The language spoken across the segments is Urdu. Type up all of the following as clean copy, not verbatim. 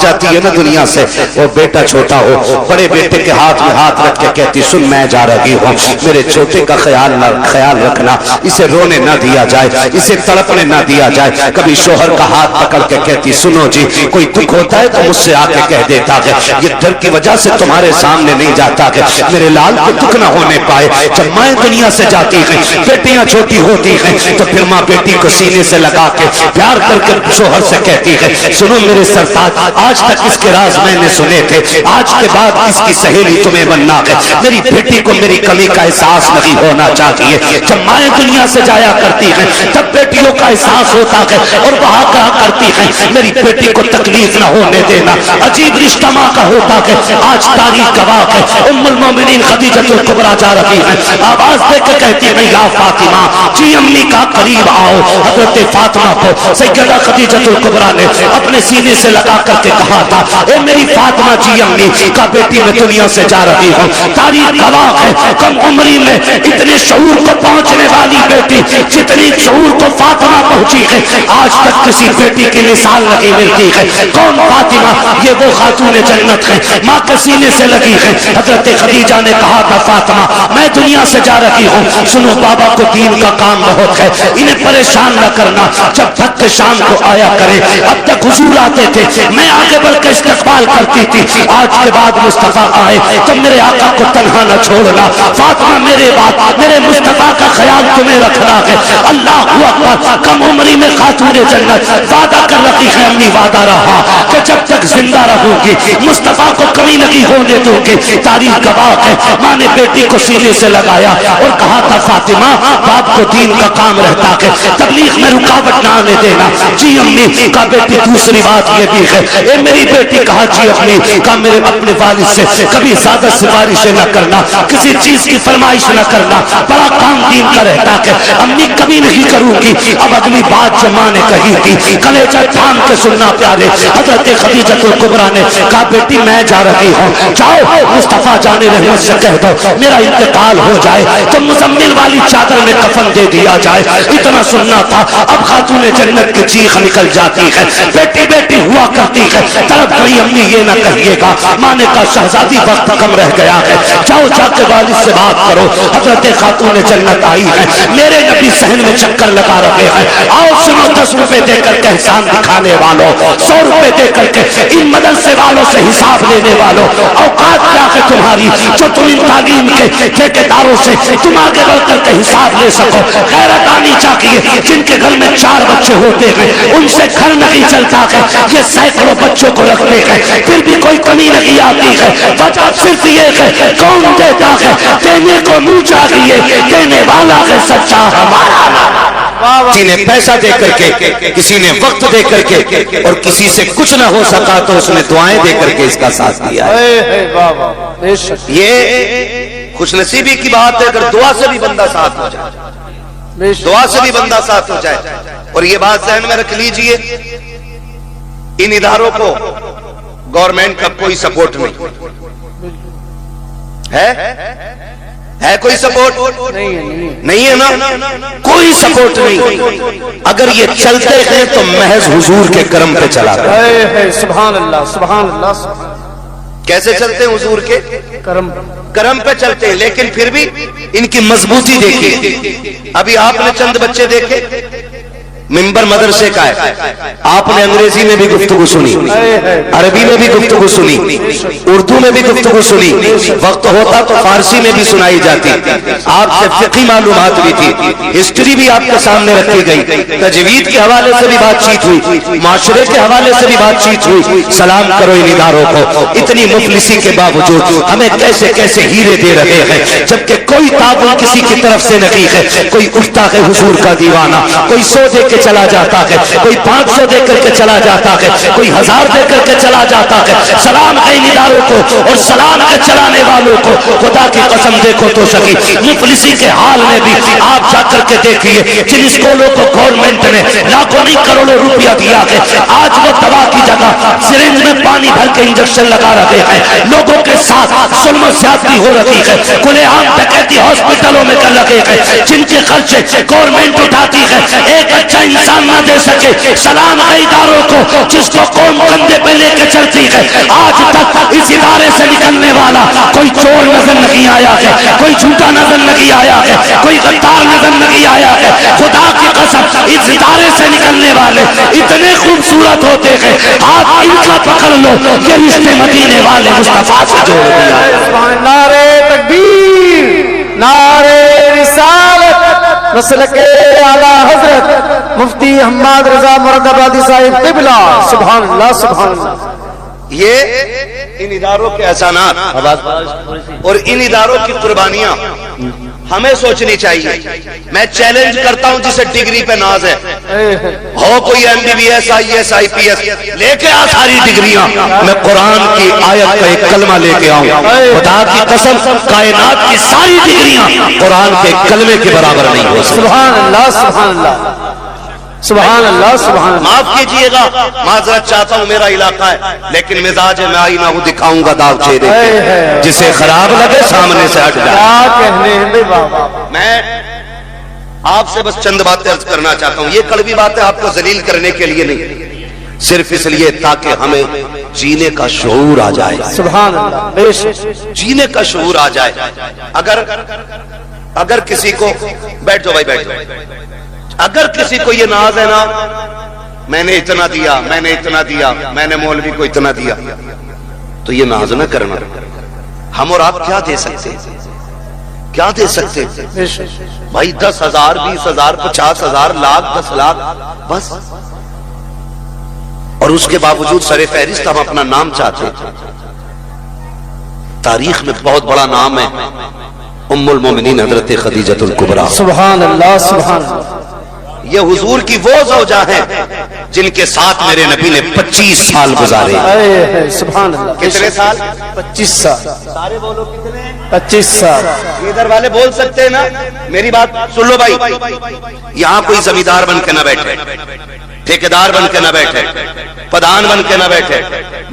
جاتی ہے نا دنیا سے، وہ بیٹا چھوٹا ہو، بڑے بیٹے کے ہاتھ میں ہاتھ رکھ کے کہتی سن میں جا رہی ہوں، میرے چھوٹے کا خیال رکھنا، اسے رونے نہ دیا جائے، اسے تڑپنے نہ دیا جائے۔ کبھی شوہر کا ہاتھ پکڑ کے کہتی سنو جی کوئی دکھ ہوتا ہے تو مجھ سے آ کے کہہ دیتا ہے، یہ ڈر کی وجہ سے تمہارے سامنے نہیں جاتا کہ میرے لال کو دکھ نہ ہونے پائے۔ جب مائیں دنیا سے جاتی ہیں، بیٹیاں چھوٹی ہوتی ہیں، تو پھر ماں بیٹی کو سینے سے لگا کے پیار کر کے شوہر سے کہتی ہے سنو میرے سرتاج، آج تک اس کے راز میں نے سنے تھے، آج کے بعد اس کی سہیلی تمہیں بننا ہے، میری بیٹی کو میری کمی کا احساس نہیں ہونا چاہیے۔ جب مائیں دنیا سے جایا کرتی ہیں تب بیٹیوں کا احساس ہوتا ہے اور وہاں کہا کرتی ہیں میری بیٹی کو تکلیف نہ ہونے دینا۔ عجیب رشتہ ماں کا ہوتا ہے، آج تاریخ گواہ ہے، ام المومنین خدیجہ الکبریٰ جا رہی ہیں، آواز دے کے کہتی ہیں یا فاطمہ جی امی کا قریب آؤ۔ حضرت فاطمہ کو سیدہ خدیجہ الکبریٰ نے اپنے سینے سے لگا کر کے کہا تھا اے میری فاطمہ جی امی کا بیٹی میں دنیا سے جا رہی ہوں۔ تاریخ گواہ ہے کم عمری میں اتنے شعور کو پہنچنے والی بیٹی جتنی شعور کو فاطمہ پہنچی ہے آج تک کسی بیٹی کی مثال نہیں ملتی ہے۔ کون فاطمہ؟ یہ وہ خاتون جنت ہے، ماں کے سینے سے لگی ہے۔ حضرت خدیجہ نے کہا تھا فاطمہ میں دنیا سے جا رہی ہوں، سنو بابا کو دین کا کام بہت ہے، انہیں پریشان نہ کرنا، جب تک شام کو آیا کرے۔ اب تک حضور آتے تھے، میں آگے بڑھ کے استقبال کرتی تھی، آج کے بعد مصطفیٰ آئے تو میرے آقا کو تنہا نہ چھوڑنا۔ فاطمہ میرے بات میرے مصطفیٰ کا خیال تمہیں رکھنا ہے۔ اللہ اکبر، کم عمری میں خاتون جنت وعدہ کر رہی ہے، امی وعدہ رہا کہ جب تک زندہ رہوں گی مصطفیٰ کو کمی نہیں ہونے دوں گی۔ تاریخ گواہ ہے ماں نے بیٹی کو سینے سے لگایا اور کہا تھا فاطمہ باپ کو دین کا کام رہتا ہے، تبلیغ میں رکاوٹ نہ آنے دینا۔ جی امی کا بیٹی دوسری بات یہ بھی ہے اے میری بیٹی کہا جی امی کا میرے اپنے والد سے کبھی زیادہ سفارشیں نہ کرنا، کسی چیز کی فرمائش نہ کرنا، بڑا کام دین کا رہتا ہے۔ امی کبھی نہیں کروں گی۔ اب اگلی بات جو ماں نے کہی تھی کلیجہ تھام کے سننا پیارے، حضرت خدیجہ الکبریٰ نے کہا بیٹی میں جا رہی ہوں، جاؤ مصطفیٰ جان رحمت سے کہہ دو میرا انتقال ہو جائے تو مزمل والی چادر میں کفن دے دیا جائے۔ اتنا سننا تھا۔ اب خاتون جنت کی چیخ نکل جاتی ہے، بیٹی بیٹی ہوا کرتی ہے، طرف گئی امی یہ نہ کہیے گا۔ ماں نے کہا شہزادی وقت کم رہ گیا ہے، جاؤ جا کے والد سے بات کرو۔ حضرت خاتون جنت آئی ہے، میرے نبی صحن میں چکر لگا رہے ہیں، آؤ سنو 10 روپے دے کر کے احسان دکھانے والوں، 100 روپے دے کر کے ان مدرسے والوں سے حساب لینے والوں، اوقات کیا ہے تمہاری جو تم ان تعلیم کے ٹھیکیداروں سے تم آگے بڑھ کر کے حساب لے سکو۔ غیرت آنی چاہیے، جن کے گھر میں 4 بچے ہوتے ہیں ان سے گھر نہیں چلتا ہے، یہ سینکڑوں بچوں کو رکھتے ہیں پھر بھی کوئی کمی نہیں آتی ہے۔ وجہ صرف یہ ہے کون دیتا ہے، دینے کو منہ چاہیے، دینے والا ہے سچا ہمارا۔ کسی نے پیسہ دے کر کے، کسی نے وقت دے کر کے، اور کسی سے کچھ نہ ہو سکا تو اس نے دعائیں دے کر کے اس کا ساتھ دیا ہے۔ یہ خوش نصیبی کی بات ہے اگر دعا سے بھی بندہ ساتھ ہو جائے، دعا سے بھی بندہ ساتھ ہو جائے۔ اور یہ بات ذہن میں رکھ لیجئے ان اداروں کو گورنمنٹ کا کوئی سپورٹ نہیں ہے کوئی سپورٹ نہیں ہے نا، کوئی سپورٹ نہیں۔ اگر یہ چلتے ہیں تو محض حضور کے کرم پہ چلا ہے۔ سبحان اللہ سبحان اللہ۔ کیسے چلتے ہیں؟ حضور کے کرم پہ چلتے ہیں، لیکن پھر بھی ان کی مضبوطی دیکھیے۔ ابھی آپ نے چند بچے دیکھے، ممبر مدرسے کا ہے، آپ نے انگریزی میں بھی گفتگو سنی، عربی میں بھی گفتگو سنی، اردو میں بھی گفتگو سنی، وقت ہوتا تو فارسی میں بھی سنائی جاتی۔ آپ سے فقہی معلومات بھی تھی، ہسٹری بھی آپ کے سامنے رکھی گئی، تجوید کے حوالے سے بھی بات چیت ہوئی، معاشرے کے حوالے سے بھی بات چیت ہوئی۔ سلام کرو ان اداروں کو، اتنی مفلسی کے باوجود ہمیں کیسے کیسے ہیرے دے رہے ہیں، جبکہ کوئی تعاون کسی کی طرف سے نہیں ہے۔ کوئی اٹھتا ہے حضور کا دیوانہ، کوئی 100 دے کے چلا جاتا ہے، کوئی 500 دے کر کے چلا جاتا ہے، کوئی 1000 دے کر کے چلا جاتا ہے۔ سلام ہے ان اداروں کو اور سلام ہے چلانے والوں کو۔ خدا کی قسم دیکھو تو سکی مفلسی کے حال میں بھی آپ جا کر کے دیکھیے جن اسکولوں کو گورنمنٹ نے لاکھوں نہیں کروڑوں روپیہ دیا ہے، آج وہ دوا کی جگہ سرنج میں پانی بھر کے انجیکشن لگا رہے ہیں، لوگوں کے ساتھ ظلم و زیادتی ہو رہی ہے، کھلے عام ڈکیتی ہاسپٹل ہوٹلوں میں کر لگے گئے، جن کے خرچے گورنمنٹ اٹھاتی ہے، ایک اچھا انسان نہ دے سکے، سلام ہے اداروں کو جس کو قوم کندھے پہ لے کے چلتی ہے۔ آج تک اس ادارے سے نکلنے والا کوئی چور نظر نہیں آیا ہے، کوئی جھوٹا نظر نہیں آیا ہے، کوئی غدار نظر نہیں آیا ہے۔ خدا کی قسم اس ادارے سے نکلنے والے اتنے خوبصورت ہوتے ہیں، آپ ان کا پکڑ لو، یہ رشتے مدینے والے مصطفیٰ سے جوڑ دیا ہے۔ نعرہ تکبیر، نعرہ رسالت، مسلک اعلی حضرت مفتی حماد رضا مراد آبادی صاحب قبلہ، سبحان اللہ سبحان اللہ۔ یہ ان اداروں کے احسانات اور ان اداروں کی قربانیاں ہمیں سوچنی چاہیے۔ میں چیلنج کرتا ہوں جسے ڈگری پہ ناز ہے، ہو کوئی MBBS IAS IPS لے کے آ ساری ڈگریاں، میں قرآن کی آیت کا ایک کلمہ لے کے آؤں۔ خدا کی قسم کائنات کی ساری ڈگریاں قرآن کے کلمے کے برابر نہیں ہو سکتی۔ سبحان اللہ سبحان اللہ سبحان اللہ سبحان اللہ۔ معاف کیجئے گا، معذرت چاہتا ہوں، میرا علاقہ ہے، لیکن مزاج میں آئی نہ ہوں، دکھاؤں گا داغ چہرے پہ، جسے خراب لگے سامنے سے ہٹ جائے۔ کیا کہنے ہیں بھائی بابا۔ میں آپ سے بس چند باتیں عرض کرنا چاہتا ہوں، یہ کڑوی باتیں آپ کو ذلیل کرنے کے لیے نہیں، صرف اس لیے تاکہ ہمیں جینے کا شعور آ جائے، سبحان اللہ، بے شک جینے کا شعور آ جائے۔ اگر کسی کو بیٹھ جاؤ بھائی، بیٹھ جاؤ، اگر کسی کو یہ ناز ہے نا، میں نے اتنا دیا، میں نے اتنا دیا، میں نے مولوی کو اتنا دیا، تو یہ ناز نہ کرنا۔ ہم اور آپ کیا دے سکتے، کیا دے سکتے بھائی؟ 10,000 20,000 50,000 لاکھ 10 لاکھ بس، اور اس کے باوجود سر فہرست ہم اپنا نام چاہتے۔ تاریخ میں بہت بڑا نام ہے ام المومنین حضرت خدیجۃ الکبریٰ، سبحان اللہ سبحان اللہ۔ یہ حضور کی وہ زوجہ ہیں جن کے ساتھ میرے نبی نے 25 سال گزارے۔ سبحان اللہ۔ کتنے سال؟ 25 سال۔ سارے بولو کتنے؟ 25 سال۔ ادھر والے بول سکتے ہیں نا؟ میری بات سن لو بھائی، یہاں کوئی زمیندار بن کے نہ بیٹھے، ٹھیکیدار بن کے نہ بیٹھے، پردھان بن کے نہ بیٹھے،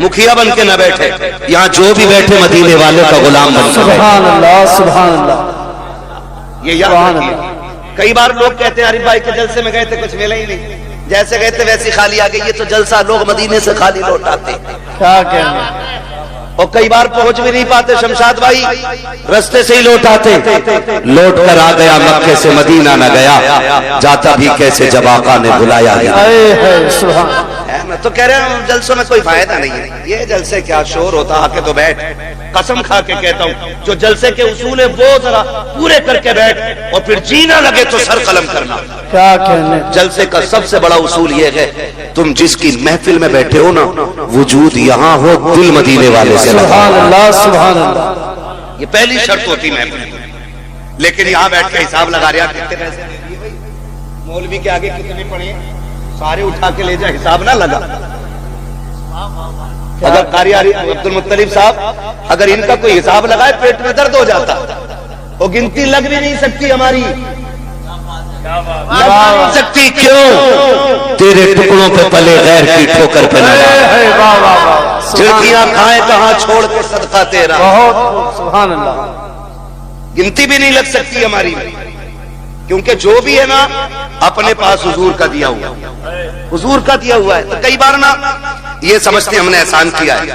مکھیا بن کے نہ بیٹھے، یہاں جو بھی بیٹھے مدینے والے کا غلام بن کے بیٹھے۔ سبحان اللہ سبحان اللہ۔ یہ یاد رکھیے۔ کئی بار لوگ کہتے ہیں عارف بھائی کے جلسے میں گئے تھے کچھ ملا ہی نہیں، جیسے گئے تھے ویسی خالی آ گئی، یہ تو جلسہ لوگ مدینے سے خالی لوٹ آتے، کیا کہنا۔ اور کئی بار پہنچ بھی نہیں پاتے شمشاد بھائی، رستے سے ہی لوٹ آتے، لوٹ کر آ گیا مکے سے مدینہ نہ گیا، جاتا بھی کیسے جب آقا نے بلایا گیا۔ سبحان میں تو کہہ رہا ہوں جلسوں میں کوئی فائدہ نہیں ہے، یہ جلسے کیا شور ہوتا، آ کے تو بیٹھ، قسم کھا کے کہتا ہوں جو جلسے کے اصول ہے وہ ذرا پورے کر کے بیٹھ، اور پھر جینا لگے تو سر قلم کرنا۔ کیا کہنے۔ جلسے کا سب سے بڑا اصول یہ ہے تم جس کی محفل میں بیٹھے ہو نا، وجود یہاں ہو، دل مدینے والے سے لگا۔ سبحان اللہ سبحان اللہ۔ یہ پہلی شرط ہوتی محفل، لیکن یہاں بیٹھ کے حساب لگا رہا کتنے پیسے دے دیے بھائی، مولوی کے آگے کتنے پڑے، سارے اٹھا کے لے جا، حساب نہ لگا۔ اگر قاری عبد المطلب صاحب اگر ان کا کوئی حساب لگائے پیٹ میں درد ہو جاتا، وہ گنتی لگ بھی نہیں سکتی ہماری، لگ نہیں سکتی۔ کیوں؟ تیرے ٹکڑوں پہ پلے غیر کی ٹھوکر پہ لگا، چڑکیاں کھائے کہاں چھوڑ کے صدقہ تیرا، بہت سبحان اللہ۔ گنتی بھی نہیں لگ سکتی ہماری، کیونکہ جو بھی ہے نا اپنے پاس حضور کا دیا ہوا، حضور کا دیا ہوا ہے۔ تو کئی بار نا یہ سمجھتے ہم نے احسان کیا ہے،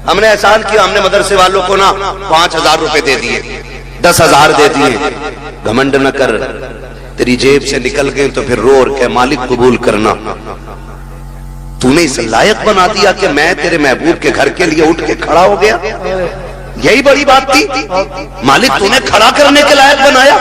ہم نے احسان کیا، ہم نے مدرسے والوں کو نا 5,000 روپے دے دیے، 10,000 دے دیے۔ گھمنڈ نہ کر، تیری جیب سے نکل گئے تو پھر رو اور کہ مالک قبول کرنا۔ تو نے اس لائق بنا دیا کہ میں تیرے محبوب کے گھر کے لیے اٹھ کے کھڑا ہو گیا، یہی بڑی بات تھی۔ مالک تو نے کھڑا کرنے کے لائق بنایا،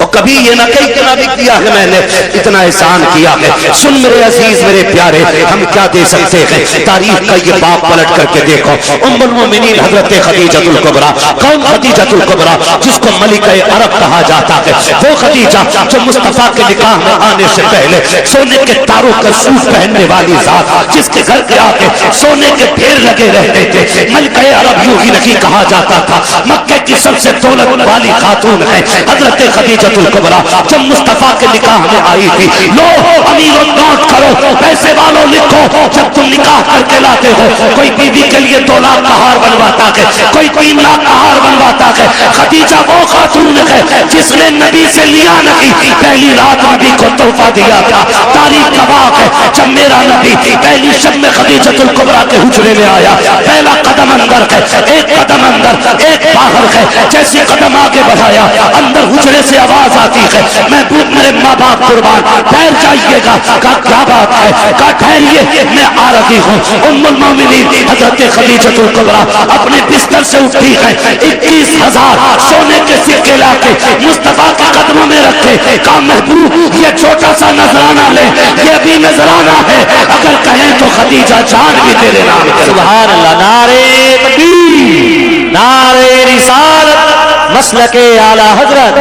اور کبھی یہ نہ کہی کہ نہ کیا ہے میں نے اتنا احسان کیا ہے۔ سن میرے عزیز میرے پیارے، ہم کیا دے سکتے ہیں؟ تاریخ کا یہ باب پلٹ کر کے دیکھو، ام المومنین حضرت خدیجۃ الکبریٰ۔ کون خدیجۃ الکبریٰ؟ جس کو ملکہ عرب کہا جاتا ہے، وہ خدیجہ جو مصطفیٰ کے نکاح میں آنے سے پہلے سونے کے تاروں کا سوٹ پہننے والی ذات، جس کے گھر کے آگے سونے کے ڈھیر لگے رہتے تھے۔ ملکہ عرب یوں ہی نہیں کہا جاتا تھا، مکے کی سب سے دولت والی خاتون ہے حضرت خدیجۃ الکبریٰ۔ جب مصطفیٰ کے نکاح میں آئی تھی، لو امیروں نوٹ کرو، پیسے والوں لکھو، جب تم نکاح کر کے لاتے ہو کوئی بیوی کے لیے 2 لاکھ کا ہار بنواتا ہے، کوئی 3 لاکھ کا ہار بنواتا ہے۔ خدیجہ وہ خاتون ہے جس نے نبی سے لیا نہیں، پہلی رات نبی کو تحفہ دیا تھا۔ تاریخ گواہ ہے جب میرا نبی پہلی شب میں خدیجۃ الکبریٰ کے حجرے میں آیا، پہلا قدم اندر ہے، ایک قدم اندر ایک باہر ہے، جیسے قدم آگے بڑھایا اندر حجرے سے آواز آتی ہے، محبوب میرے ماں باپ قربان ٹھہر جائیے گا۔ کہا کیا بات ہے؟ کہا ٹھہریے میں آ رہی ہوں۔ ام المومنین حضرت خدیجۃ الکبریٰ اپنے بستر سے اٹھی ہے، 21,000 سونے کے سکے لا کے مصطفیٰ کے قدموں میں رکھے، کہا محبوب یہ چھوٹا سا نذرانہ لے، یہ بھی نذرانہ ہے، اگر کہیں تو خدیجہ جان بھی تیرے نام کرے۔ سبحان اللہ، نعرہ تکبیر، نعرہ رسالت، مسلک اعلی حضرت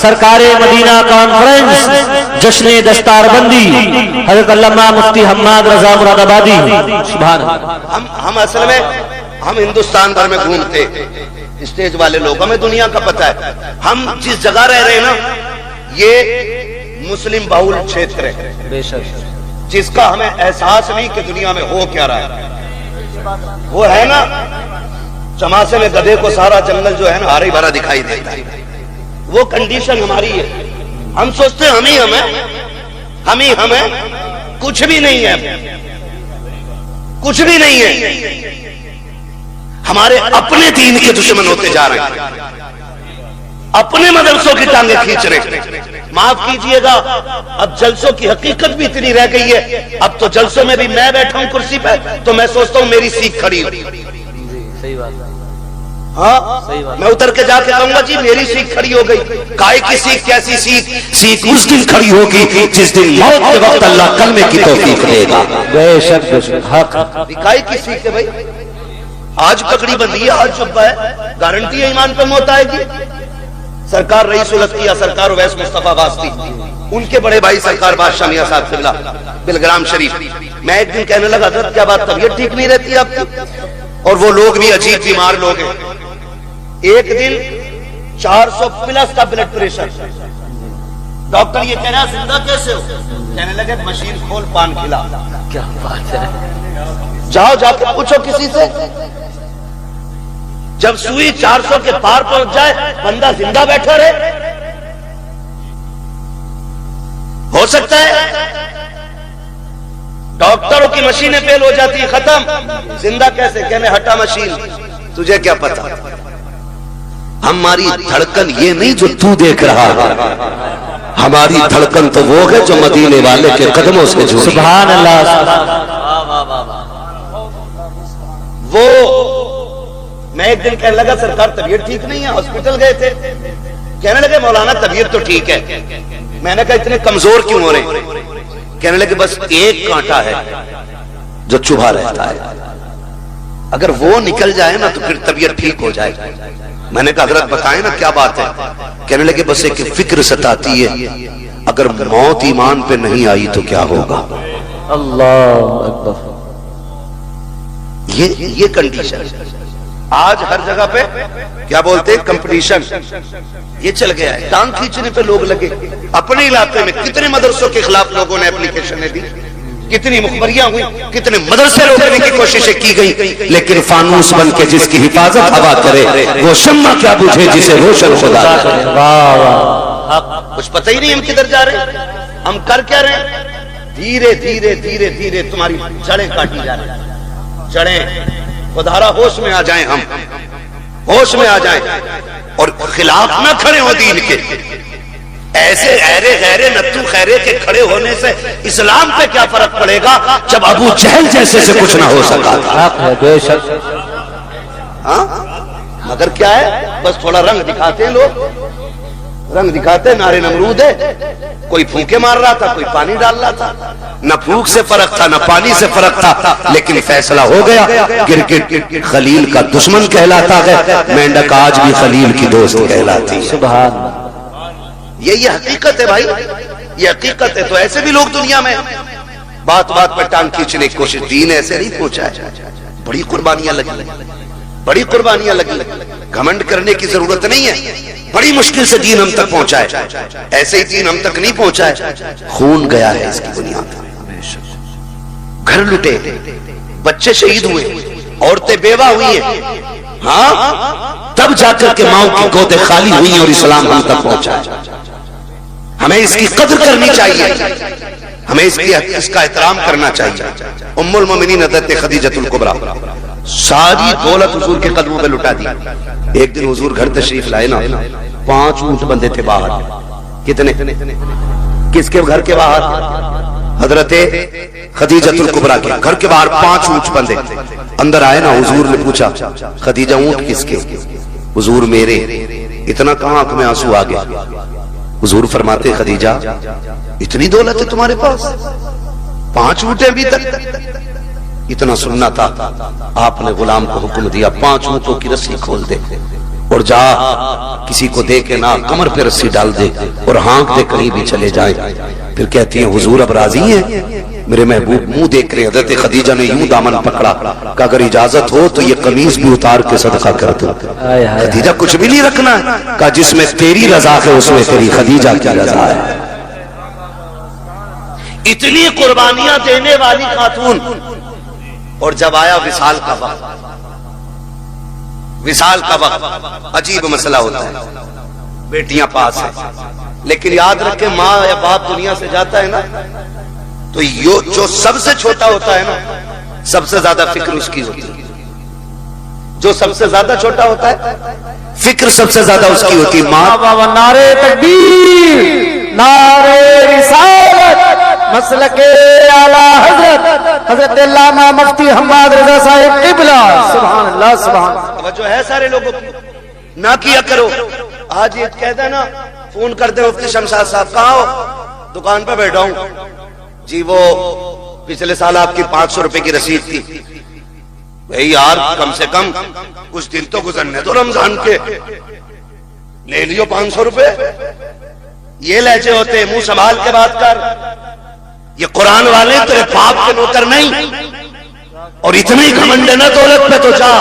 سرکار مدینہ کانفرنس، جشن دستار بندی حضرت علامہ مفتی حماد رضا مراد آبادی۔ سبحان اللہ۔ ہم اصل میں ہم ہندوستان بھر میں گھومتے، اسٹیج والے لوگ، ہمیں دنیا کا پتہ ہے۔ ہم جس جگہ رہ رہے ہیں نا، یہ مسلم باہول چھیتر ہے، بے شک، جس کا ہمیں احساس نہیں کہ دنیا میں ہو کیا رہا ہے۔ وہ ہے نا چماسے میں گدھے کو سارا جنگل جو ہے نا ہرا بھرا دکھائی دیتا ہے، وہ کنڈیشن ہماری ہے۔ ہم سوچتے ہیں ہم ہی ہیں، کچھ بھی نہیں ہے، کچھ بھی نہیں ہے۔ ہمارے اپنے دین کے دشمن ہوتے جا رہے ہیں، اپنے مدرسوں کی ٹانگیں کھینچ رہے ہیں۔ معاف کیجئے گا، اب جلسوں کی حقیقت بھی اتنی رہ گئی ہے، اب تو جلسوں میں بھی میں بیٹھا ہوں کرسی پہ تو میں سوچتا ہوں میری سیکھ کھڑی ہو۔ صحیح بات ہے، ہاں میں اتر کے جا کے کہوں گا جی میری سیکھ کھڑی ہو گئی۔ کائے کی سیکھ؟ کیسی سیکھ؟ سیکھ اس دن کھڑی ہوگی جس دن موت کے وقت اللہ کلمے کی توفیق دے گا۔ بے شک، بے شک، حق۔ کائے کی سیکھ ہے بھائی؟ آج پکڑی بندی ہے، آج جبہ ہے، گارنٹی ہے ایمان پہ موت آئے گی۔ سرکار رئیس الاسقیہ سرکار اویس مصطفیٰ واسطی، ان کے بڑے بھائی سرکار بادشاہ میاں صاحب قبلہ بلگرام شریف، میں ایک دن کہنے لگا حضرت کیا بات طبیعت ٹھیک نہیں رہتی آپ کی؟ اور وہ لوگ بھی عجیب بیمار لوگ ہیں۔ ایک دن 400 پلس کا بلڈ پریشر، ڈاکٹر یہ کہہ رہا زندہ کیسے ہو؟ کہنے لگے مشین کھول پان کھلا۔ کیا بات ہے، جاؤ جا کے پوچھو کسی سے، جب سوئی 400 کے پار پہنچ جائے بندہ زندہ بیٹھا رہے؟ ہو سکتا ہے؟ ڈاکٹروں کی مشینیں فیل ہو جاتی ہیں، ختم، زندہ کیسے؟ کہنے ہٹا مشین، تجھے کیا پتا؟ ہماری دھڑکن یہ نہیں جو تو دیکھ رہا ہے، ہماری دھڑکن تو وہ ہے جو مدینے والے کے قدموں سے جڑی۔ سبحان اللہ۔ وہ میں ایک دن کہنے لگا سرکار طبیعت ٹھیک نہیں ہے، ہاسپٹل گئے تھے، کہنے لگے مولانا طبیعت تو ٹھیک ہے۔ میں نے کہا اتنے کمزور کیوں ہو رہے ہیں؟ کہنے لگے بس ایک کانٹا ہے جو چبھا رہتا ہے، اگر وہ نکل جائے نا تو پھر طبیعت ٹھیک ہو جائے۔ میں نے کہا حضرت بتائیں نا کیا بات ہے؟ کہنے لگے بس ایک فکر ستاتی ہے، اگر موت ایمان پہ نہیں آئی تو کیا ہوگا؟ اللہ اکبر۔ یہ کنڈیشن آج ہر جگہ پہ کیا بولتے ہیں کمپٹیشن، یہ چل گیا ہے۔ ٹانگ کھینچنے پہ لوگ لگے۔ اپنے علاقے میں کتنے مدرسوں کے خلاف لوگوں نے اپلیکیشنیں دی، کتنی مخبریاں ہوئی، کتنے مدرسے روکنے کی کوششیں کی گئی، لیکن فانوس بن کے جس کی حفاظت ہوا کرے وہ شمع کیا بجھے جسے روشن خدا کرے۔ واہ واہ، کچھ پتہ ہی نہیں ہم کدھر جا رہے ہیں، ہم کر کیا رہے ہیں؟ دھیرے دھیرے دھیرے دھیرے تمہاری جڑیں کاٹی جا رہی ہیں، جڑیں۔ خدارا ہوش میں آ جائیں، ہم ہوش میں آ جائیں اور خلاف نہ کھڑے ہو دین کے۔ ایسے غیرے نتو خیرے کے کھڑے ہونے سے اسلام پہ کیا فرق پڑے گا جب ابو جہل جیسے سے کچھ نہ ہو سکا۔ حق ہے، بے شک۔ ہاں مگر کیا ہے، بس تھوڑا رنگ دکھاتے ہیں لوگ، رنگ دکھاتے ہیں۔ نعرے نمرود ہے، کوئی پھونکے مار رہا تھا، کوئی پانی ڈال رہا تھا، نہ پھونک سے فرق تھا نہ پانی سے فرق تھا، لیکن فیصلہ ہو گیا۔ کرکٹ خلیل کا دشمن کہلاتا ہے، مینڈک آج بھی خلیل کی دوست کہلاتی ہے۔ سبحان اللہ۔ یہ حقیقت ہے بھائی، یہ حقیقت ہے۔ تو ایسے بھی لوگ دنیا میں بات بات پر ٹانگ کھینچنے کی کوشش، دین ایسے نہیں پہنچا ہے، بڑی قربانیاں لگی، بڑی قربانیاں لگی. گھمنڈ کرنے کی ضرورت نہیں ہے. بڑی مشکل سے دین ہم تک پہنچا ہے. ایسے ہی دین ہم تک نہیں پہنچا ہے, خون گیا ہے اس کی بنیاد. گھر لٹے, بچے شہید ہوئے, عورتیں بیوہ ہوئی ہیں, ہاں تب جا کر کے ماؤں کی گودیں خالی ہوئی اور اسلام ہم تک پہنچا ہے. ہمیں اس کی قدر کرنی چاہیے, ہمیں اس کا احترام کرنا چاہیے. ام المومنین حضرت خدیجۃ الکبریٰ ساری دولت حضور کے قدموں پہ لٹا دی. ایک دن حضور گھر تشریف لائے نا, 5 اونٹ بندے تھے باہر. کتنے؟ کس کے گھر کے باہر؟ حضرت خدیجۃ الکبریٰ کے گھر کے باہر 5 اونٹ بندے. اندر آئے نا, حضور نے پوچھا خدیجہ اونٹ کس کے؟ حضور میرے. اتنا کہاں آنکھ میں آنسو آ گیا. حضور فرماتے خدیجہ اتنی دولت ہے تمہارے پاس, 5 اونٹیں ابھی تک. اتنا سننا تھا, آپ نے غلام کو حکم دیا 5 اونٹوں کی رسی کھول دے اور جا کسی کو دے کے نہ کمر پہ رسی ڈال دے اور ہانک دے کہیں بھی چلے جائیں. پھر کہتی ہیں حضور اب راضی ہیں؟ میرے محبوب منہ دیکھ رہے. حضرت خدیجہ نے یوں دامن پکڑا کہ اگر اجازت ہو تو یہ قمیض بھی اتار کے صدقہ کر دو. خدیجہ کچھ بھی نہیں رکھنا ہے, کہا جس میں تیری رضا ہے اس میں تیری خدیجہ کی رضا ہے. اتنی قربانیاں دینے والی خاتون. اور جب آیا وصال کا وقت, وصال کا وقت عجیب مسئلہ ہوتا ہے. بیٹیاں پاس ہیں, لیکن یاد رکھیں ماں یا باپ دنیا سے جاتا ہے نا تو جو سب سے چھوٹا ہوتا ہے نا, سب سے زیادہ فکر اس کی ہوتی ہے. جو سب سے زیادہ چھوٹا ہوتا ہے فکر سب سے زیادہ اس کی ہوتی ہے. ماں نعرے تکبیر, نعرے رسالت, مسلک اعلی حضرت حضرت علامہ مفتی حماد رضا صاحب قبلہ. سبحان اللہ سبحان اللہ. توجہ ہے سارے لوگوں کی, نہ کیا کرو. آج یہ کہتا ہے نا, فون کرتے مفتی شمشاد صاحب کہاں ہو؟ دکان پہ بیٹھا ہوں. جی وہ پچھلے سال آپ کی 500 روپے کی رسید تھی. بھئی یار کم سے کم کچھ دن تو گزرنے تو رمضان کے, لے لیو 500 روپے. یہ لہجے ہوتے ہیں, منہ سنبھال کے بات کر. یہ قرآن والے تیرے باپ کے نوکر نہیں. اور اتنی گھمنڈ ہے نا دولت پہ تو جا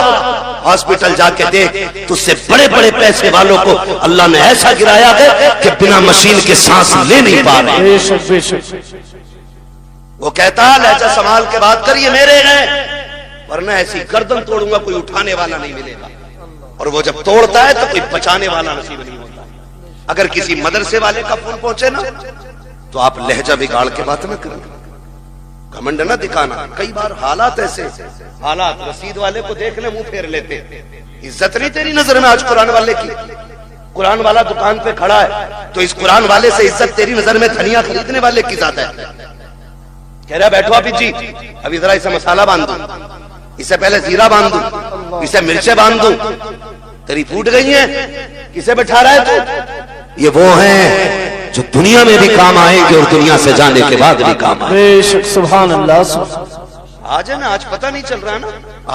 ہاسپٹل جا کے دیکھ, تجھ سے بڑے بڑے پیسے والوں کو اللہ نے ایسا گرایا ہے کہ بنا مشین کے سانس لے نہیں پا رہے. بے شک بے شک. وہ کہتا لہجہ سنبھال کے بات کر, یہ میرے ہیں, ورنہ ایسی گردن توڑوں گا کوئی اٹھانے والا نہیں ملے گا. اور وہ جب توڑتا ہے تو کوئی بچانے والا نصیب نہیں ہوتا. اگر کسی مدرسے والے کا فون پہنچے نا تو آپ لہجہ بگاڑ کے بات نہ کریں, گھمنڈ نہ دکھانا. کئی بار حالات ایسے, حالات رسید والے کو دیکھنے منہ پھیر لیتے. عزت نہیں تیری نظر میں آج قرآن والے کی. قرآن والا دکان پہ کھڑا ہے تو اس قرآن والے سے عزت تیری نظر میں دھنیا خریدنے والے کی زیادہ ہے. کہہ رہا بیٹھو آپ جی, ابھی ذرا اسے مسالہ باندھ دوں, اسے پہلے زیرہ باندھ دوں, اسے مرچیں باندھ دوں. تیری پھوٹ گئی ہیں, کسے بٹھا رہا ہے تو؟ یہ وہ ہیں جو دنیا میں بھی کام آئیں گے اور دنیا سے جانے کے بعد بھی کام آئیں گے. بے شک سبحان اللہ. آج ہے نا, آج پتہ نہیں چل رہا نا,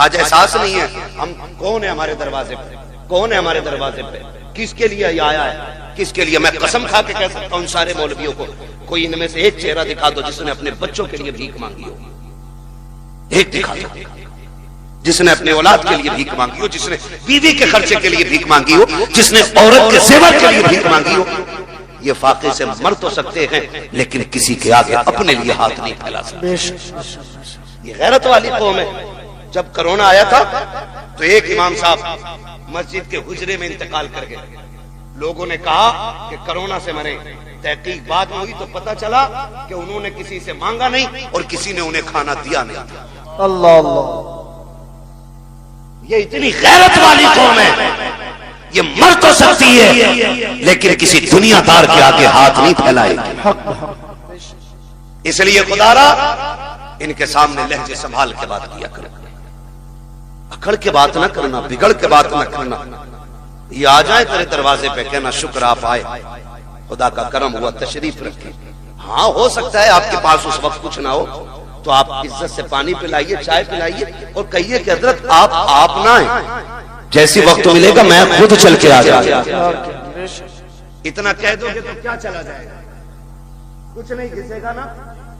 آج احساس نہیں ہے ہم کون ہے ہمارے دروازے پہ, کون ہے ہمارے دروازے پہ, کس کے لیے یہ آیا ہے, کس کے لیے. میں قسم کھا کے کہہ سکتا ہوں سارے مولویوں کو, کوئی ان میں سے ایک چہرہ دکھا دو جس نے اپنے بچوں کے لیے بھیک مانگی ہو. ایک دکھا دو جس نے اپنے اولاد کے لیے بھیک مانگی ہو, جس نے بیوی کے خرچے کے لیے بھیک مانگی ہو, جس نے عورت کے زیور کے لیے بھیک مانگی ہو. یہ فاقے سے مر تو سکتے ہیں لیکن کسی کے آگے اپنے لیے ہاتھ نہیں پھیلا سکتے. یہ غیرت والی قوم ہے. جب کرونا آیا تھا تو ایک امام صاحب مسجد کے حجرے میں انتقال کر گئے. لوگوں نے کہا کہ کرونا سے مرے. تحقیق بعد میں ہوئی تو پتا چلا کہ انہوں نے کسی سے مانگا نہیں اور کسی نے انہیں کھانا دیا نہیں. اللہ اللہ. یہ اتنی غیرت والی قوم ہے, یہ مر تو سکتی ہے لیکن کسی دنیا دار کے آگے ہاتھ نہیں پھیلائے گی. اس لیے خدا را ان کے سامنے لہجے سنبھال کے بات کیا کرو, اکڑ کے بات نہ کرنا, بگڑ کے بات نہ کرنا. یہ آ جائے تیرے دروازے پہ, کہنا شکر آپ آئے, خدا کا کرم ہوا, تشریف رکھیں. ہاں ہو سکتا ہے آپ کے پاس اس وقت کچھ نہ ہو تو آپ عزت سے پانی پلائیے, چائے پلائیے اور کہیے کہ حضرت آپ نہ آئیں, جیسی وقت ملے گا میں خود چل کے آ جاؤں گا. اتنا کہہ دو گے تو کیا چلا جائے گا, کچھ نہیں گھسے گا نا.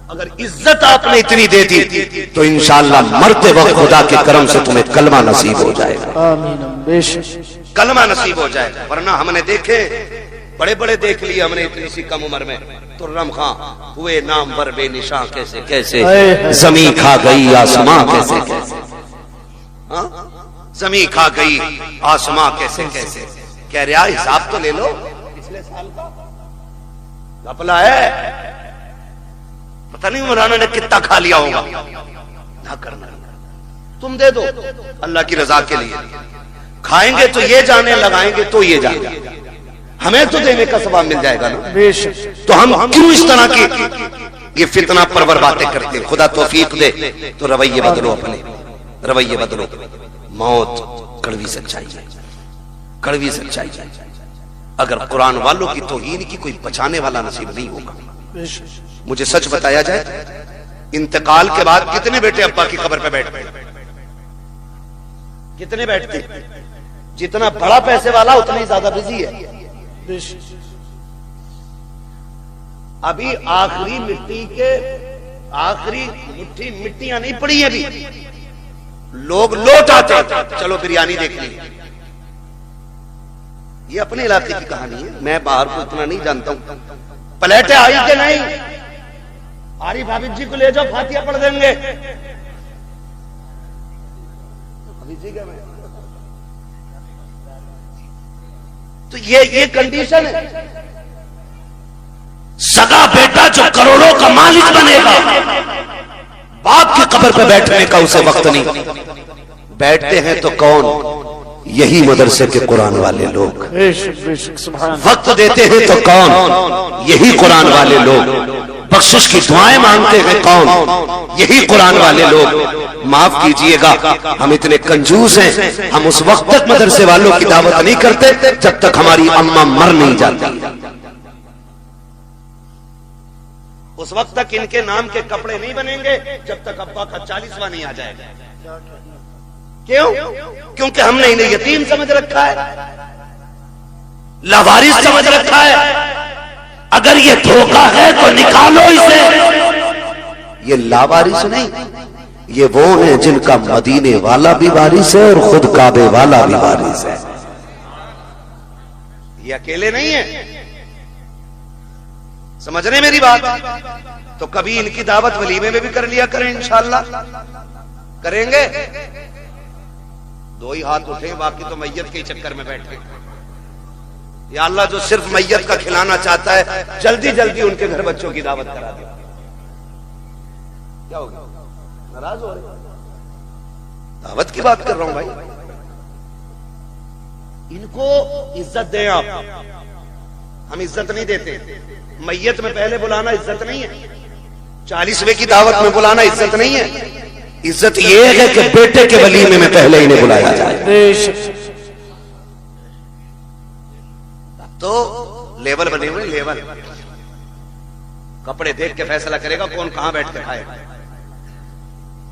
اگر عزت آپ نے اتنی دے دی تو انشاءاللہ مرتے وقت خدا کے کرم سے تمہیں کلمہ نصیب ہو جائے گا. آمین بے شک. کلمہ نصیب ہو جائے گا. ورنہ ہم نے دیکھے بڑے بڑے دیکھ لیے ہم نے اتنی سی کم عمر میں. ترم خان ہوئے نامور بے نشاں کیسے کیسے, زمین کھا گئی آسماں کیسے کیسے, زمین کھا گئی آسماں کیسے کیسے. کہہ رہا حساب تو لے لو پچھلے سال کا گھپلا ہے, پتہ نہیں مولانا نے کتنا کھا لیا ہوگا. نہ کرنا, تم دے دو اللہ کی رضا کے لیے. کھائیں گے تو یہ جانے, لگائیں گے تو یہ جانے, ہمیں تو دینے کا ثواب مل جائے گا نا. بے شک. تو ہم کیوں اس طرح کی یہ فتنہ پرور باتیں کرتے ہیں. خدا توفیق دے تو رویے بدلو, اپنے رویے بدلو. موت کڑوی سچائی ہے, کڑوی سچائی ہے. اگر قرآن والوں کی توہین کی کوئی بچانے والا نصیب نہیں ہوگا. مجھے سچ بتایا جائے, انتقال کے بعد کتنے بیٹے ابا کی قبر پہ بیٹھتے, کتنے بیٹھتے؟ جتنا بڑا پیسے والا اتنا ہی زیادہ بزی ہے. ابھی آخری مٹی کے آخری مٹھی مٹیاں نہیں پڑی ابھی, لوگ لوٹ آتے ہیں, چلو بریانی دیکھ لی. یہ اپنے علاقے کی کہانی ہے, میں باہر کو اتنا نہیں جانتا ہوں. پلیٹیں آئی کہ نہیں, عارف حافظ جی کو لے جاؤ فاتحہ پڑھ دیں گے. تو یہ کنڈیشن ہے. سگا بیٹا جو کروڑوں کا مالک بنے گا, باپ کی قبر پہ بیٹھنے کا اسے وقت نہیں. بیٹھتے ہیں تو کون, یہی مدرسے کے قرآن والے لوگ. وقت دیتے ہیں تو کون, یہی قرآن والے لوگ. بخشش کی دعائیں مانگتے ہیں کون, یہی قرآن والے لوگ. معاف کیجئے گا, ہم اتنے کنجوس ہیں, ہم اس وقت تک مدرسے والوں کی دعوت نہیں کرتے جب تک ہماری اماں مر نہیں جاتی. اس وقت تک ان کے نام کے کپڑے نہیں بنیں گے جب تک ابا کا 40واں نہیں آ جائے گا. کیوں؟ کیونکہ ہم نے انہیں یتیم سمجھ رکھا ہے, لاوارث سمجھ رکھا ہے. اگر یہ دھوکہ ہے تو نکالو اسے. یہ لاوارث نہیں, یہ وہ ہیں جن کا مدینے والا بھی وارث ہے اور خود کعبے والا بھی وارث ہے. یہ اکیلے نہیں ہیں. سمجھ رہے میری بات؟ تو کبھی ان کی دعوت ولیمے میں بھی کر لیا کریں, انشاءاللہ کریں گے. دو ہی ہاتھ اٹھیں, باقی تو میت کے چکر میں بیٹھے. یا اللہ جو صرف میت کا کھلانا چاہتا ہے جلدی جلدی ان کے گھر بچوں کی دعوت کرا دے. کیا ہوگا, ناراض ہو رہے؟ دعوت کی بات کر رہا ہوں بھائی. ان کو عزت دیں آپ. ہم عزت نہیں دیتے. میت میں پہلے بلانا عزت نہیں ہے, 40ویں کی دعوت میں بلانا عزت نہیں ہے. عزت یہ ہے کہ بیٹے کے ولیمے میں پہلے انہیں بلایا جائے. تو لیول بنے ہوئے, لیول. کپڑے دیکھ کے فیصلہ کرے گا کون کہاں بیٹھ کے کھائے گا,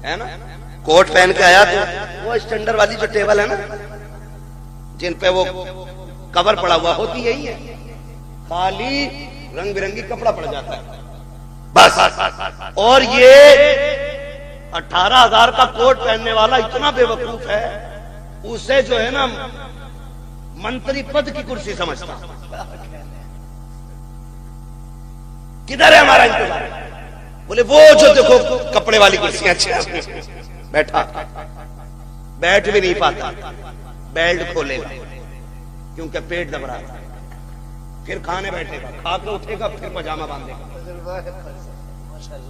ہے نا. کوٹ پہن کے آیا تو وہ اسٹینڈر والی جو ٹیبل ہے نا جن پہ وہ کور پڑا ہوا ہوتی یہی ہے, خالی رنگ برنگی کپڑا پڑ جاتا ہے بس. اور یہ 18,000 کا کوٹ پہننے والا اتنا بے وقوف ہے, اسے جو ہے نا منتری پد کی کرسی سمجھتا. کدھر ہے ہمارا انتظار؟ بولے وہ جو دیکھو کپڑے والی کرسیاں اچھی, بیٹھا بیٹھ بھی نہیں پاتا, بیلٹ کھولے گا کیونکہ پیٹ دب رہا ہے, پھر کھانے بیٹھے گا, کھا کے اٹھے گا, پھر پاجامہ باندھے گا.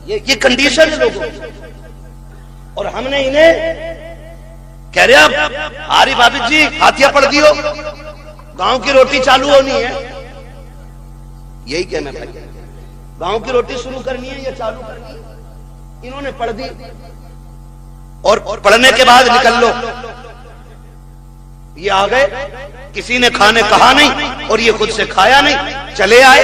یہ کنڈیشن ہے لوگوں. اور ہم نے انہیں کہہ رہے عارف حافظ جی فاتحہ پڑھ دیو, گاؤں کی روٹی چالو ہونی ہے. یہی کہنا بھائی, گاؤں کی روٹی شروع کرنی ہے یا چالو کرنی ہے. انہوں نے پڑھ دی اور پڑھنے کے بعد نکل لو. یہ آ گئے, کسی نے کھانے کہا نہیں اور یہ خود سے کھایا نہیں, چلے آئے.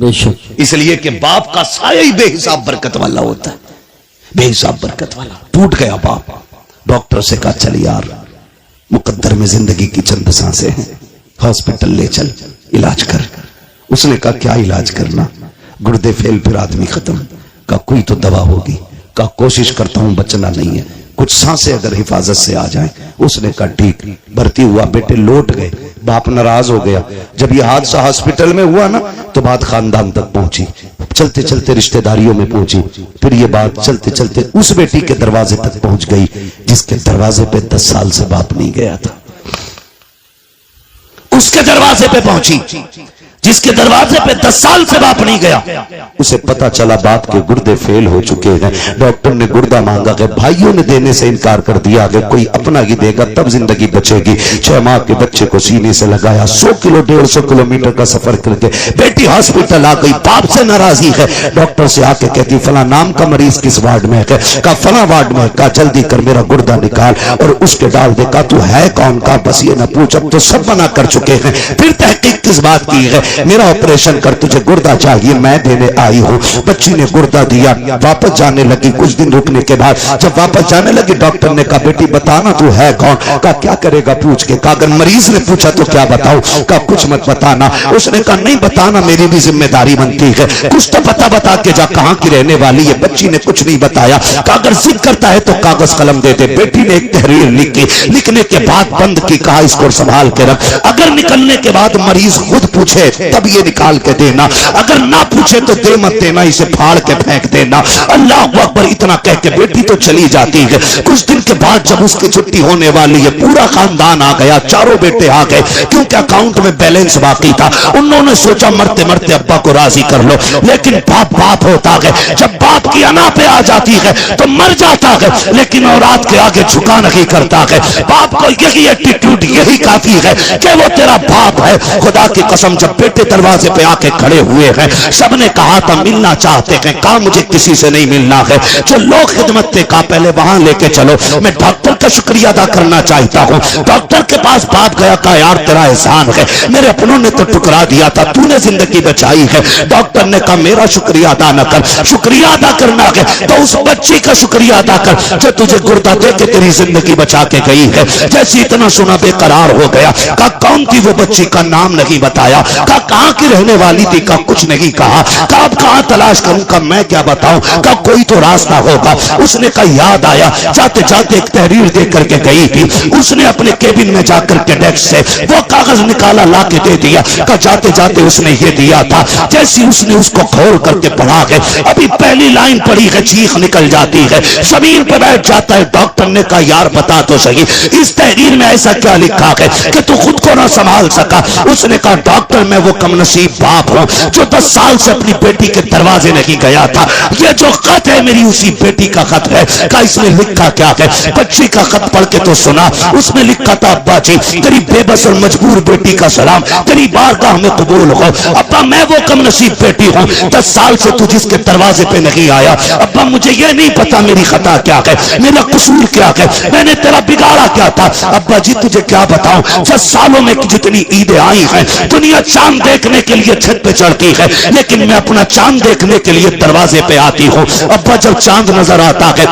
بے شک اس لیے کہ باپ کا سایہ ہی بے حساب برکت والا ہوتا ہے، بے حساب برکت والا. ٹوٹ گیا باپ. ڈاکٹر سے کہا چل یار مقدر میں زندگی کی چند سانسیں ہیں، ہاسپٹل لے چل علاج کر. اس نے کہا کیا علاج کرنا؟ گردے فیل پھر آدمی ختم. کہا کوئی تو دوا ہوگی. کہا کوشش کرتا ہوں بچنا نہیں ہے، کچھ سانسیں اگر حفاظت سے آ جائیں. اس نے کہا ٹھیک. بھرتی ہوا، بیٹے لوٹ گئے. باپ ناراض ہو گیا. جب یہ حادثہ ہاسپٹل میں ہوا نا تو بات خاندان تک پہنچی، چلتے چلتے رشتہ داریوں میں پہنچی، پھر یہ بات چلتے چلتے اس بیٹی کے دروازے تک پہنچ گئی جس کے دروازے پہ 10 سال سے باپ نہیں گیا تھا. اس کے دروازے پہ پہنچی جس کے دروازے پہ 10 سال سے باپ نہیں گیا. اسے پتا چلا باپ کے گردے فیل ہو چکے ہیں. ڈاکٹر نے گردہ مانگا کہ بھائیوں نے دینے سے انکار کر دیا کہ کوئی اپنا ہی دے گا تب زندگی بچے گی. 6 ماہ کے بچے کو سینے سے لگایا. 100 کلو 150 کلومیٹر کا سفر کر کے بیٹی ہاسپٹل آ گئی. باپ سے ناراضی ہے. ڈاکٹر سے آ کے کہتی فلاں نام کا مریض کس وارڈ میں ہے؟ کہا فلاں وارڈ میں. کہا جلدی کر میرا گردہ نکال اور اس کے ڈال دے. کہا تو ہے کون؟ کا بس یہ نہ پوچھ، اب تو سب منع کر چکے ہیں. پھر تحقیق کس بات کی ہے؟ میرا آپریشن کر، تجھے گردہ چاہیے میں دینے آئی ہوں. بچی نے گردہ دیا. واپس جانے لگی. کچھ دن رکنے کے بعد جب واپس جانے لگی ڈاکٹر نے کہا بیٹی بتانا تو ہے کون؟ کہا کیا کرے گا پوچھ کے. کہا اگر مریض نے پوچھا تو کیا بتاؤ؟ کہا کچھ مت بتانا. اس نے کہا نہیں بتانا میری بھی ذمہ داری بنتی ہے، کچھ تو بتا کے جا کہاں کی رہنے والی ہے. بچی نے کچھ نہیں بتایا. کہا اگر ضد کرتا ہے تو کاغذ قلم دے دے. بیٹی نے ایک تحریر لکھی، لکھنے کے بعد بند کی. کہا اس کو سنبھال کے رکھ، اگر نکلنے کے بعد مریض خود پوچھے تب یہ نکال کے دینا، اگر نہ پوچھے تو دے مت دینا، اسے پھاڑ کے پھینک دینا. اللہ اکبر اتنا کہہ کے بیٹی تو چلی جاتی ہے. کچھ دن کے بعد جب اس کی چھٹی ہونے والی ہے پورا خاندان آ گیا. چاروں بیٹے آ گئے کیونکہ اکاؤنٹ میں بیلنس باقی تھا. انہوں نے سوچا مرتے مرتے ابا کو راضی کر لو، لیکن باپ ہوتا ہے. جب باپ کی انا پہ آ جاتی ہے تو مر جاتا ہے، لیکن اولاد کے آگے جھکا نہیں کرتا ہے. باپ کو یہی ایٹیٹیوڈ یہی کافی ہے کہ وہ تیرا باپ ہے. خدا کی قسم جب بیٹے دروازے پہ آ کے کھڑے ہوئے ہیں سب نے کہا تھا ملنا چاہتے ہیں. کہا مجھے کسی سے نہیں ملنا ہے. جو لوگ خدمت تھے کہا پہلے وہاں لے کے چلو. میں ڈاکٹر کا شکریہ ادا کرنا چاہتا ہوں. ڈاکٹر کے پاس باپ گیا. کہا یار تیرا احسان ہے، میرے اپنوں نے تو ٹکرا دیا تھا، تو نے زندگی بچائی ہے. ڈاکٹر نے کہا میرا شکریہ ادا نہ کر، شکریہ ادا کرنا ہے تو اس بچی کا شکریہ ادا کر جو تجھے گردہ دے کے تیری زندگی بچا کے گئی ہے. جیسے اتنا سنا بے قرار ہو گیا. کہا کون تھی وہ بچی؟ کا نام نہیں بتایا. کہا کہاں کی رہنے والی تھی؟ کا کچھ نہیں کہا. کہا اب کہاں تلاش کروں؟ کا میں کیا بتاؤں؟ کہا کوئی تو راستہ ہوگا. اس نے کہا یاد آیا، جاتے جاتے ایک تحریر دے کر کے گئی تھی. اس نے اپنے کیبن میں جا کر کے ڈیسک سے وہ کاغذ نکالا لا کے دے دیا. کہا جاتے جاتے اس نے یہ دیا تھا. جیسی اس نے اس کو کھول کر کے پڑھا ہے، ابھی پہلی لائن پڑھی ہے چیخ نکل جاتی ہے، زمین پہ بیٹھ جاتا ہے. ڈاکٹر نے کہا یار بتا تو صحیح اس تحریر میں ایسا کیا لکھا ہے کہ تو خود کو نہ سنبھال سکا؟ اس نے کہا ڈاکٹر میں وہ کم نصیب باپ ہوں جو 10 سال سے اپنی بیٹی کے دروازے نہیں گیا تھا. یہ جو خط ہے میری اسی بیٹی کا خط ہے. کہا اس میں لکھا کیا ہے؟ بچی کا خط پڑھ کے تو سنا. اس میں لکھا تھا ابا جی تیری بے بس اور مجبور بیٹی کا سلام تیری بارگاہ میں قبول ہو. ابا میں وہ کم نصیب بیٹی ہوں 10 سال سے تو جس کے دروازے پہ نہیں آیا. ابا مجھے یہ نہیں پتا میری خطا کیا ہے، میرا قصور کیا ہے، میں نے تیرا بگاڑا کیا تھا. ابا جی تجھے کیا بتاؤں 10 سالوں میں جتنی عیدیں آئی ہیں دنیا چاند دیکھنے کے لیے چھت پہ چڑھتی ہے، لیکن میں اپنا چاند دیکھنے کے لیے دروازے پہ آتی ہوں. ابا جب چاند نظر آتا ہے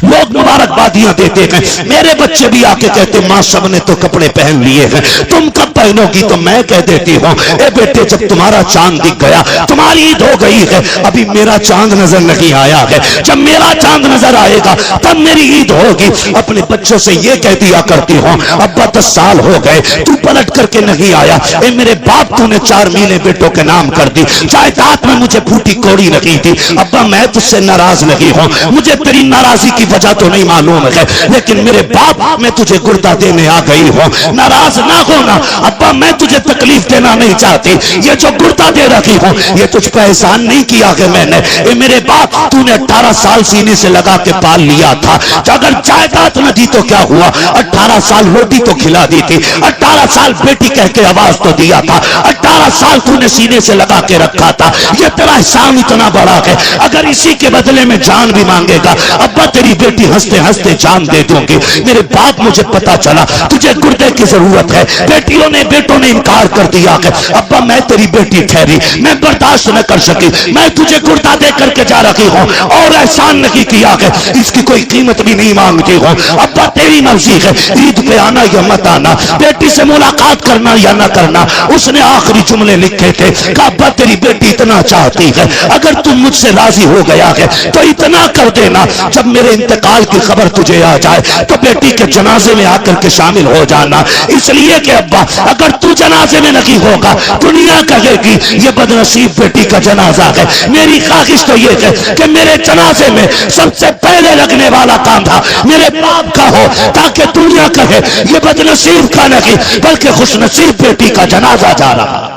لوگ مبارکبادیاں دیتے ہیں. میرے بچے بھی آ کے کہتے ماں سب نے تو کپڑے پہن لیے ہیں تم کب پہنو گی؟ تو میں کہہ دیتی ہوں اے بیٹے جب تمہارا چاند دکھ گیا تمہاری عید ہو گئی ہے، ابھی میرا چاند نظر نہیں آیا ہے. جب میرا چاند نظر آئے گا تب میری عید ہوگی. اپنے بچوں سے یہ کہہ دیا کرتی ہوں ابا 10 سال ہو گئے تو پلٹ کر کے نہیں آیا. اے میرے باپ تو نے 4 مہینے بیٹوں کے نام کر دی. جائیداد میں مجھے پھوٹی کوڑی نہیں تھی. ابا میں تجھ سے ناراض نہیں ہوں، مجھے تیری ناراضی کی وجہ تو نہیں معلوم ہے، لیکن میرے باپ میں تجھے گردہ دینے آ گئی ہوں. ناراض نہ ہونا ابا، میں تجھے تکلیف دینا نہیں چاہتی. یہ جو گردہ دے رکھی ہوں یہ تجھ پہ احسان نہیں کیا کہ میں نے. اے میرے باپ تو نے 18 سال سینے سے لگا کے پال لیا تھا. اگر جائیداد نہ دی تو کیا ہوا؟ 18 سال روٹی تو کھلا دی تھی، 18 سال بیٹی کہہ کے آواز تو دیا تھا، 18 سال تو نے سینے سے لگا کے رکھا تھا. یہ تیرا احسان اتنا بڑا ہے، اگر اسی کے بدلے میں جان بھی مانگے گا ابا تیری بیٹی ہنستے ہنستے جان دے دے دوں گی. میرے باپ مجھے پتا چلا تجھے گردے کی ضرورت ہے. بیٹیوں نے بیٹوں نے انکار کر دیا کہ ابا میں تیری بیٹی ٹھہری, میں برداشت نہ کر سکی, میں تجھے گردہ دے کر کے جا رہی ہوں اور احسان نہیں کیا کہ اس کی کوئی قیمت بھی نہیں مانگتی ہوں. ابا تیری مرضی ہے, عید پہ آنا یا مت آنا, بیٹی سے ملاقات کرنا یا نہ کرنا. اس نے آخری جملے لکھے تھے کہ ابا تیری بیٹی اتنا چاہتی ہے, اگر تم مجھ سے راضی ہو گیا ہے تو اتنا کر دینا, جب میرے انتقال کی خبر تجھے آ جائے تو بیٹی کے جنازے میں آ کر کے شامل ہو جانا. اس لیے کہ ابا اگر تو جنازے میں نہیں ہوگا دنیا کہے گی یہ بدنصیب بیٹی کا جنازہ ہے. میری خواہش تو یہ ہے کہ میرے جنازے میں سب سے پہلے لگنے والا کاندھا میرے باپ کا ہو, تاکہ دنیا کہے یہ بدنصیب کا نہیں بلکہ خوش نصیب بیٹی کا جنازہ جا رہا.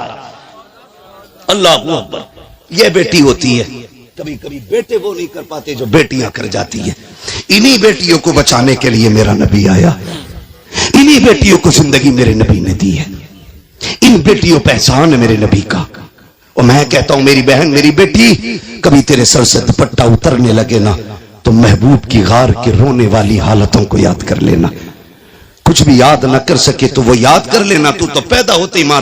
اللہ اکبر. یہ بیٹی ہوتی ہے. کبھی کبھی بیٹے وہ نہیں کر پاتے جو بیٹیاں کر جاتی ہیں. انہی بیٹیوں کو بچانے کے لیے میرا نبی آیا, انہی بیٹیوں کو زندگی میرے نبی نے دی ہے. ان بیٹیوں پہ احسان ہے میرے نبی کا. اور میں کہتا ہوں میری بہن میری بیٹی, کبھی تیرے سر سے دوپٹہ اترنے لگے نا تو محبوب کی غار کے رونے والی حالتوں کو یاد کر لینا. کچھ بھی یاد نہ کر سکے تو وہ یاد کر لینا, تو پیدا ہوتے ہی مار